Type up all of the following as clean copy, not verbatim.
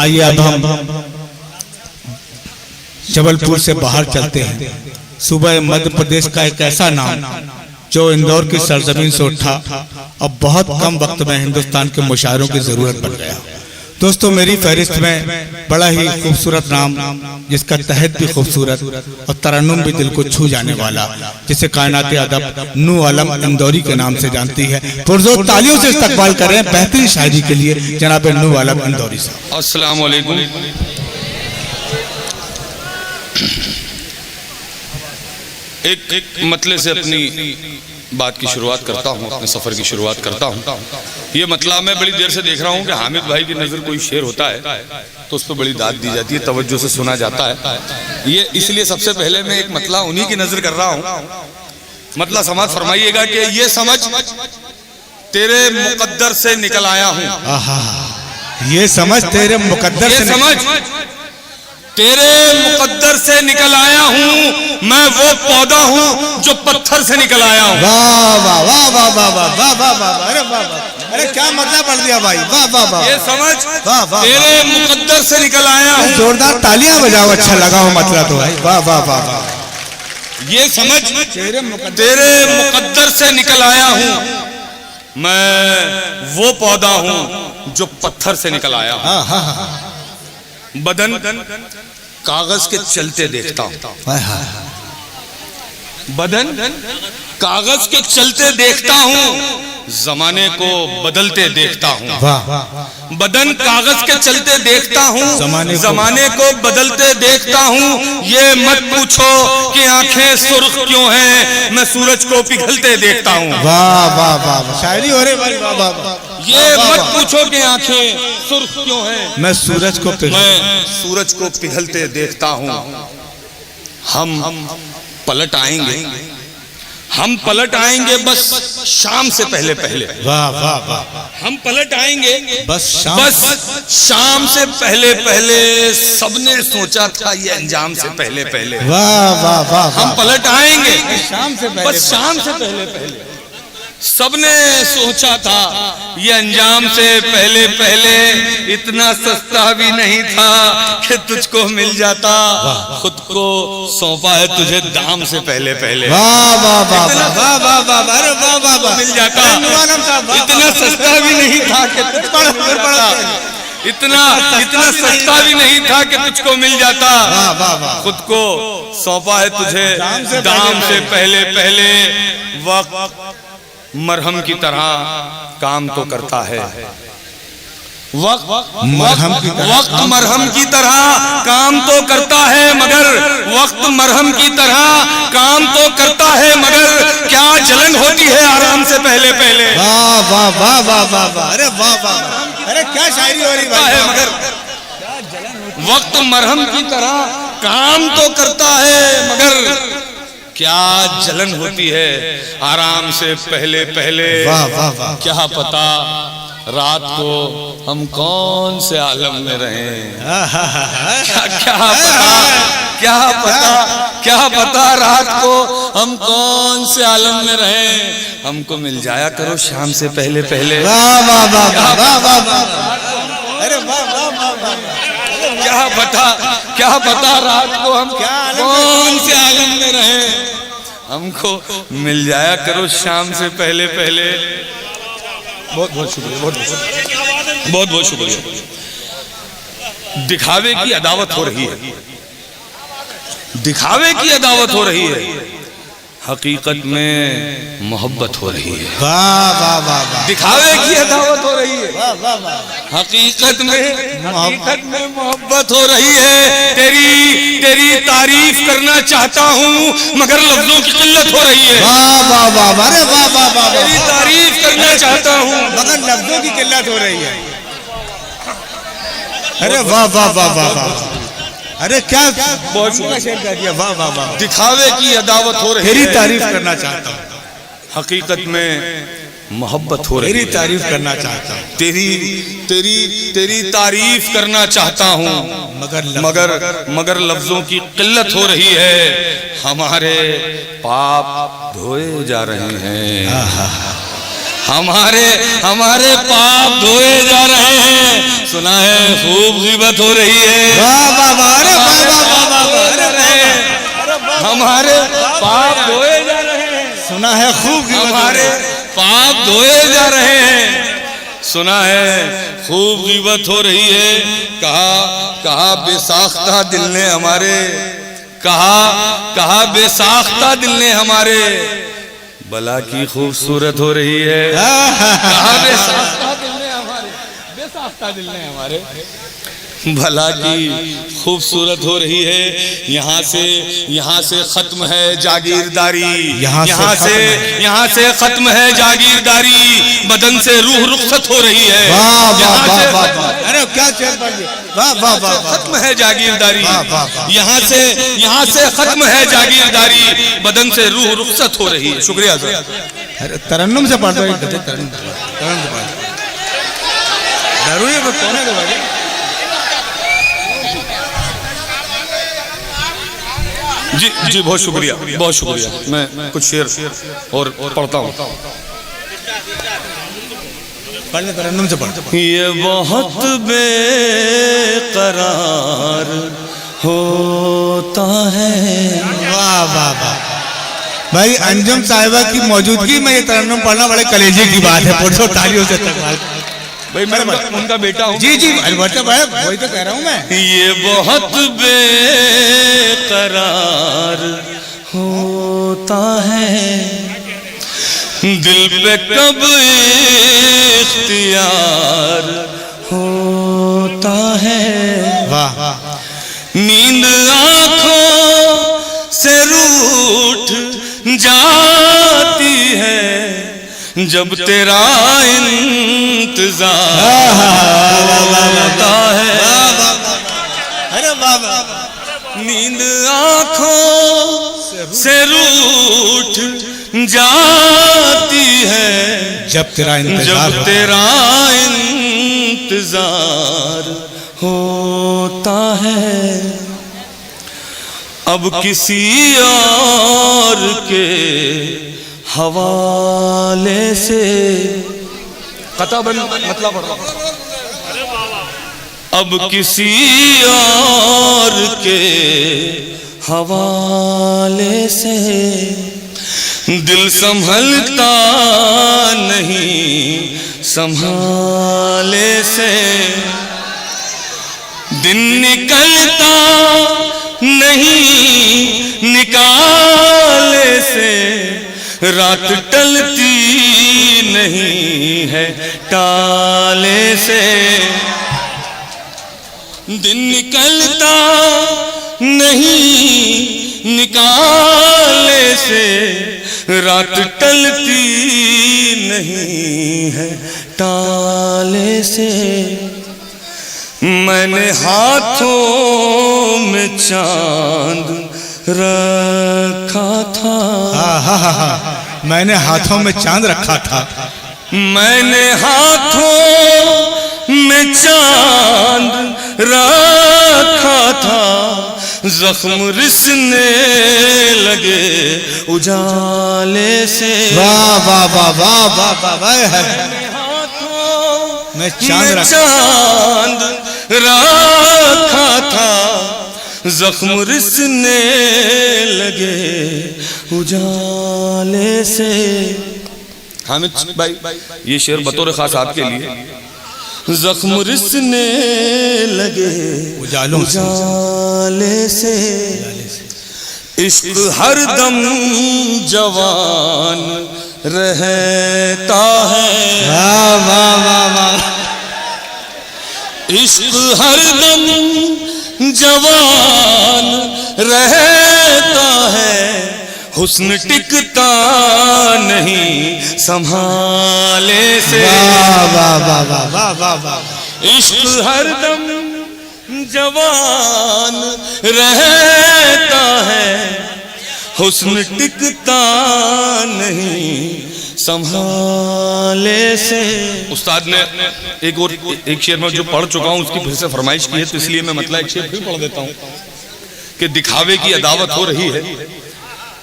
आइए अब हम जबलपुर से बाहर चलते हैं। सुबह मध्य प्रदेश का एक ऐसा नाम जो इंदौर की सरजमीन से उठा, अब बहुत कम वक्त में हिंदुस्तान के मुशायरों की जरूरत बन गया। दोस्तों, मेरी फहरिस्त में बड़ा ही खूबसूरत नाम, जिसका तहत भी खूबसूरत और तरन्नुम भी दिल को छू जाने वाला, जिसे कायनात अदब नू आलम इंदौरी के नाम से जानती है। पुरजोर तालियों से इस्तकबाल करें बेहतरीन शायरी के लिए जनाब नू आलम इंदौरी साहब। अस्सलाम वालेकुम। एक मतले से अपनी बात की शुरुआत करता हूँ, अपने सफ़र की शुरुआत करता हूँ। ये मतला मैं बड़ी देर से देख रहा हूँ कि हामिद भाई की नज़र कोई शेर होता है तो उस पर बड़ी दाद दी जाती है, तवज्जो से सुना जाता है। ये इसलिए सबसे पहले मैं एक मतला उन्हीं की नज़र कर रहा हूँ। मतला समाज फरमाइएगा कि ये समझ तेरे मुकद्दर से निकल आया हूँ। ये समझ तेरे मुकद्दर से समझ तेरे मुकद्दर से निकल आया हूँ, मैं वो पौधा हूँ जो पत्थर से निकल आया हूँ। वाह वाह वाह वाह वाह वाह वाह वाह वाह, अरे वाह वाह, अरे क्या मतलब पढ़ दिया भाई, वाह वाह वाह। ये समझ वाह वाह तेरे मुकद्दर से निकल आया हूँ। जोरदार तालियां बजाओ, अच्छा लगा हो मतलब तो भाई, वाह वाह वाह वाह। ये समझ तेरे मुकद्दर से निकल आया हूँ, मैं वो पौधा हूँ जो पत्थर से निकल आया हूँ। बदन कागज के चलते देखता हूँ, बदन कागज के चलते देखता हूँ, जमाने को बदलते देखता हूँ। बदन कागज के चलते देखता हूँ, जमाने को बदलते देखता हूँ। ये मत पूछो कि आंखें सुर्ख क्यों हैं, मैं सूरज को पिघलते देखता हूँ। वाह वाह वाह, शायरी हो रही भाई, वाह वाह। ये मत पूछो कि आंखें सुर्ख क्यों हैं, मैं सूरज को पिघलते देखता हूँ। हम पलट आएंगे, हम पलट आएंगे बस शाम से पहले पहले। वाह वाह वाह, हम पलट आएंगे बस शाम से पहले पहले। सबने सोचा था ये अंजाम से पहले पहले। वाह वाह वाह, हम पलट आएंगे शाम से पहले, बस शाम से पहले पहले। सबने सोचा था ये अंजाम से पहले पहले। इतना सस्ता भी नहीं था कि तुझको मिल जाता, खुद को सौंपा है तुझे दाम से पहले पहले। वाह वाह वाह वाह वाह वाह, अरे वाह वाह वाह, मिल जाता। इतना सस्ता भी नहीं था कि इतना सस्ता भी नहीं था कि तुझको मिल जाता, खुद को सौंपा है तुझे दाम से पहले पहले। वक्त मरहम की तरह काम तो करता है, वक्त मरहम की तरह काम तो करता है, मगर वक्त मरहम की तरह काम तो करता है, मगर क्या जलन होती है आराम से पहले पहले। वाह वाह वाह वाह वाह वाह, अरे वाह वाह, अरे क्या शायरी हो रही है। मगर वक्त मरहम की तरह काम तो करता है, मगर क्या जलन होती है आराम से पहले पहले। वाह वाह वाह, क्या पता रात को हम कौन से आलम में रहे, क्या पता रात को हम कौन से आलम में रहे। हमको मिल जाया करो शाम से पहले पहले। वाह वाह वाह वाह वाह वाह, अरे वाह वाह वाह वाह। क्या पता रात को हम कौन से आलम में रहे, हमको मिल जाया करो शाम से पहले पहले। बहुत बहुत शुक्रिया, बहुत बहुत शुक्रिया। दिखावे की अदावत हो रही है, दिखावे की अदावत हो रही है, हकीकत में मोहब्बत हो रही है। वाह वाह वाह, दिखावे की अदावत हो रही है, वाह वाह वाह, हकीकत में मोहब्बत हो रही है। तेरी तारीफ करना चाहता हूँ मगर लफ्जों की किल्लत हो रही है। वाह वाह वाह, अरे वाह वाह वाह, तेरी तारीफ करना चाहता हूँ मगर लफ्जों की किल्लत हो रही है। अरे वाह वाह वाह वाह, अरे क्या बहुत शुक्रिया, वाह वाह वाह। दिखावे की अदावत हो रही है, तेरी तारीफ करना चाहता हूँ, हकीकत में मोहब्बत हो रही है। तेरी तारीफ करना चाहता हूँ, तेरी तारीफ करना चाहता हूँ, मगर लफ्जों की किल्लत हो रही है। हमारे पाप धोए जा रहे हैं, हमारे हमारे पाप धोए जा रहे हैं, सुना है खूब ग़ीबत हो रही है। वाह वाह वाह, अरे वाह वाह वाह वाह, हमारे पाप धोए जा रहे हैं, सुना है खूब हमारे पाप धोए जा रहे हैं, सुना है खूब ग़ीबत हो रही है। कहा बेसाख्ता दिल ने हमारे, कहा बेसाख्ता दिल ने हमारे, भला की खूबसूरत हो रही है। कहा बेसाख्ता दिल ने हमारे, बेसाख्ता दिल ने हमारे, भला की खूबसूरत हो रही है। यहाँ से खत्म है जागीरदारी, यहाँ से खत्म है जागीरदारी, बदन से रूह रुखसत हो रही है। अरे क्या शेर पढ़ दिया, वाह वाह वाह, खत्म है जागीरदारी, यहाँ से खत्म है जागीरदारी, बदन से रूह रुखसत हो रही है। शुक्रिया सर। अरे तरन्नुम से पढ़ दो, तरन्नुम से पढ़ जरूरी है, कौन है भाई? जी जी, बहुत शुक्रिया, बहुत शुक्रिया। मैं कुछ शेर और पढ़ता हूँ। तरन्नुम से पढ़। ये बहुत बेकरार होता है। वाह वाह वाह भाई, अंजुम साहिबा की मौजूदगी में ये तरन्नुम पढ़ना बड़े कलेजे की बात है। पुरसों तालियों से भाई मैं उनका बेटा हूँ। जी जी वही तो कह रहा हूँ मैं। ये बहुत बेकरार होता है, दिल पे कब इख्तियार होता है। वाह, नींद आँखों से रूठ जाती है, जब तेरा इंतजार होता है। अरे वाह, नींद आँखों से रूठ जाती है, जब तेरा इंतजार होता है। अब किसी और के हवाले से मतलब अब किसी और के हवाले से दिल संभलता नहीं, संभाले से दिन निकलता नहीं, निकाले से रात टलती नहीं है, टाले से दिन निकलता नहीं, निकाले से रात टलती नहीं है, टाले से। मैंने हाथों में चांद रखा था, मैंने हाथों में चांद रखा था, मैंने हाथों में चांद रखा था, जख्म रिसने लगे उजाले से। वाह वाह वाह वाह वाह वाह, हाथों में चांद रखा था, जख्म रिसने लगे उजाले से। हामिद भाई ये शेर बतौर खास आपके लिए। जख्म रिसने लगे उजाले से, इश्क हरदम जवान रहता है। वाह वाह वाह वाह, इश्क हरदम जवान रहता है, हुस्न टिकता नहीं संभाले से। वाह वाह वाह वाह वाह वाह, इश्क हरदम जवान रहता है, हुस्न टिकता नहीं संभाले से। उस्ताद ने एक शेर में जो पढ़ चुका हूँ उसकी फिर से फरमाइश की है, तो इसलिए मैं मतलब एक शेर फिर पढ़ देता हूँ कि दिखावे की अदावत हो रही है,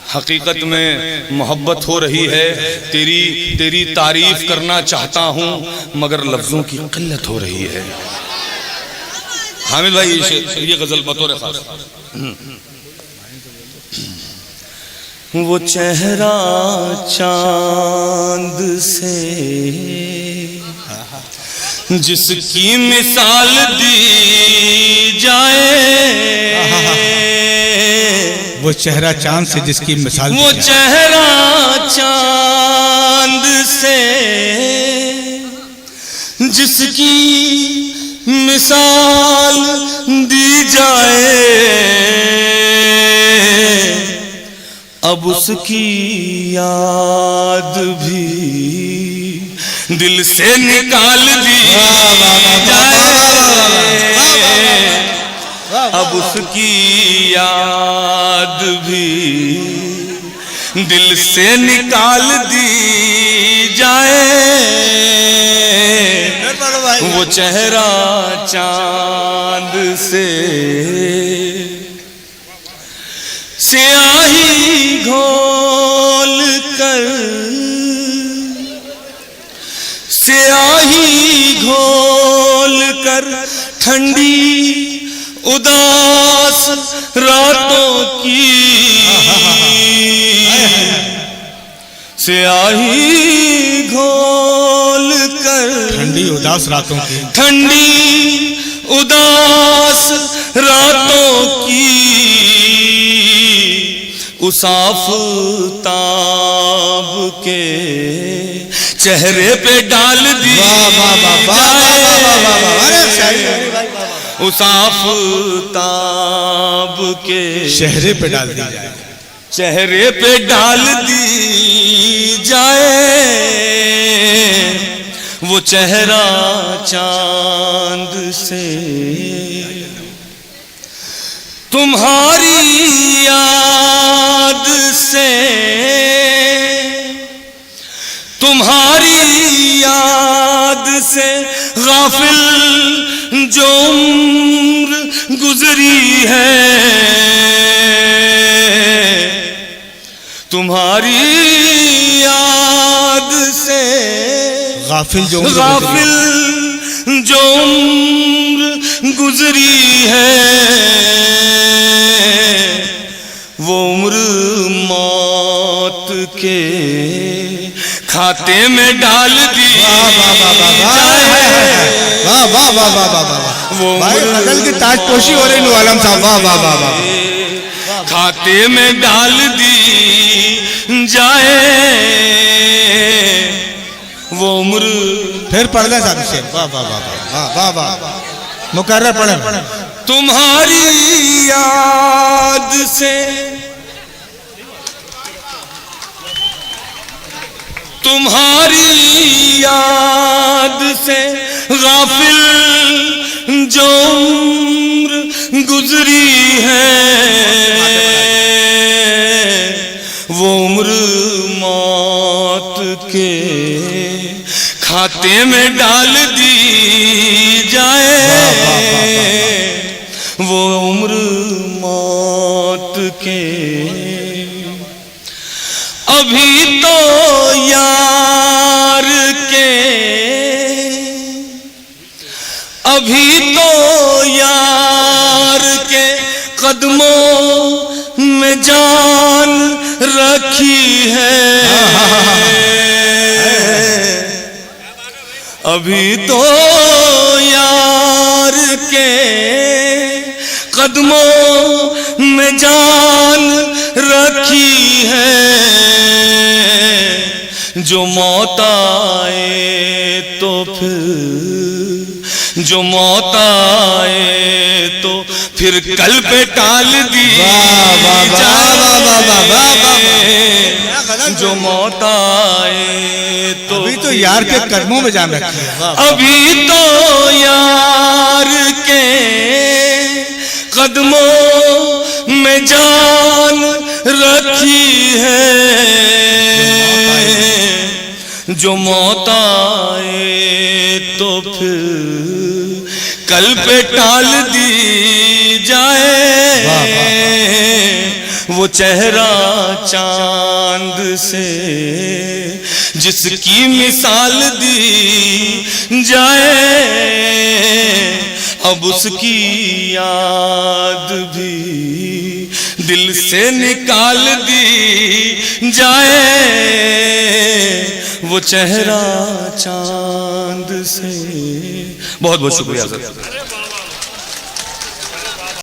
हकीकत में मोहब्बत हो रही है, तेरी तारीफ करना चाहता हूँ मगर लफ्जों की किल्लत हो रही है। हामिद भाई ये गजल बतौर खास। वो चेहरा चांद से जिसकी मिसाल दी जाए, वो चेहरा चांद से जिसकी मिसाल, वो चेहरा चांद से जिसकी मिसाल दी जाए, अब उसकी याद भी दिल से निकाल दी जाए, अब उसकी याद भी दिल से निकाल दी जाए, वो चेहरा चांद से स्याही घोल कर, स्याही घोल कर ठंडी उदास रातों की, स्याही घोल कर ठंडी उदास रातों की, ठंडी उदास रातों की, उस आफताब के चेहरे पे डाल दी जाए, उस आफताब के चेहरे पे डाल दी जाए, चेहरे पे डाल दी जाए, वो चेहरा चांद से तुम्हारी याद से, तुम्हारी याद से गाफिल जो उम्र गुजरी है, तुम्हारी याद से गाफिल जो उम्र गुजरी है, वो उम्र मौत के खाते में डाल दी जाए, वो नकल की ताजपोशी हो रही आलम साहब, वाह वाह वाह वाह, खाते में डाल दी जाए, वो उम्र। फिर पढ़ लें साहब शेर, वाह वाह वाह वाह वाह वाह, मुकर्रर पढ़ें। तुम्हारी याद से, तुम्हारी याद से गाफिल जो उम्र गुजरी है, वो उम्र मौत के खाते में डाल दी जाए, वो उम्र मौत के। अभी तो यार के, अभी तो यार के कदमों में जान रखी है, अभी तो यार के कदमों में जान रखी है, जो मौत आए तो फिर, जो मौत आए तो फिर कल पे टाल दी जाए, जो मौत आए तो अभी तो यार के कदमों में जान रखी है, अभी तो यार के कदमों में जान रखी है, जो मौत आए तो फिर कल पे टाल दी जाए, वो चेहरा चांद से, जिसकी मिसाल दी जाए अब उसकी याद भी दिल से निकाल दी जाए, वो चेहरा चांद से। बहुत बहुत शुक्रिया सर।